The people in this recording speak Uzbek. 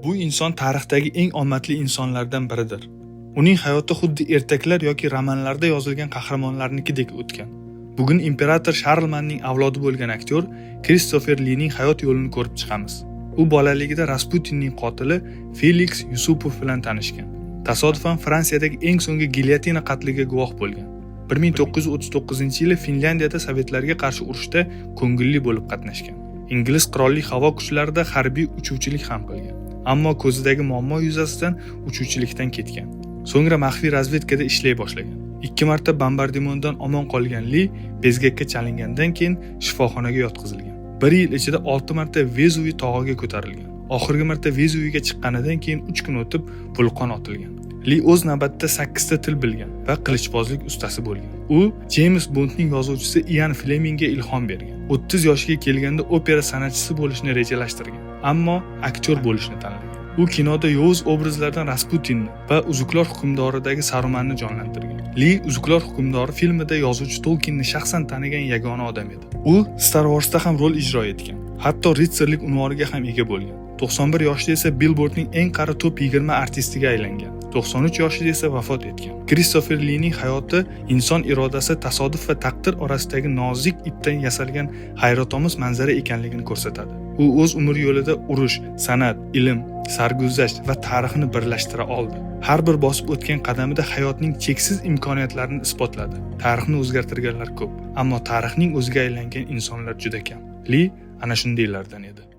Bu inson tarixdagi eng omadli insonlardan biridir. Uning hayoti xuddi ertaklar yoki romanlarda yozilgan qahramonlarnikidek o'tgan. Bugun imperator Sharlmanning avlodi bo'lgan aktyor Kristofer Lining hayot yo'lini ko'rib chiqamiz. U bolaligida Rasputinning qotili Feliks Yusupov bilan tanishgan. Tasodifan Fransiyadagi eng so'nggi gilyotina qatliga guvoh bo'lgan. 1939-yili Finlyandiyada sovetlarga qarshi urushda ko'ngilli bo'lib qatnashgan. Ingliz qirollik havo kuchlarida harbiy uchuvchilik ham qilgan. Ammo ko'zidagi muammo yuzasidan uchuvchilikdan ketgan. So'ngra maxfiy razvedkada ishlay boshlagan. 2 marta bombardimondan omon qolgan Li bezgakka chalingandan keyin shifoxonaga yotqizilgan. 1 yil ichida 6 marta Vezuviy tog'iga ko'tarilgan. Oxirgi marta Vezuviyga chiqqanidan keyin 3 kun o'tib vulqon otilgan. Li o'z navbatida 8 ta til bilgan va qilichbozlik ustasi bo'lgan. U James Bondning yozuvchisi Ian Flemingga ilhom bergan. 30 yoshiga kelganda opera san'atchisi bo'lishni rejalashtirgan, ammo aktyor bo'lishni tanlagan. U kinoda yovuz obrazlardan Rasputinni va Uzuklar hukmdoridagi Sarumanni jonlantirgan. Li Uzuklar hukmdori filmida yozuvchi Tolkienni shaxsan tanigan yagona odam edi. U Star Wars'da ham rol ijro etgan. Hatto ritsarlik unvoniga ham ega bo'lgan. 91 yoshida esa Billboardning eng qari top 20 artistiga aylangan. 93 yoshida esa vafot etgan. Kristofer Lining hayoti inson irodasi tasodif va taqdir orasidagi nozik ipdan yasalgan hayratomuz manzara ekanligini ko'rsatadi. U o'z umr yo'lida urush, san'at, ilm, sarguzasht va tarixni birlashtira oldi. Har bir bosib o'tgan qadamida hayotning cheksiz imkoniyatlarini isbotladi. Tarixni o'zgartirganlar ko'p, ammo tarixning o'ziga aylangan insonlar juda kam. Li ana shundaylardan edi.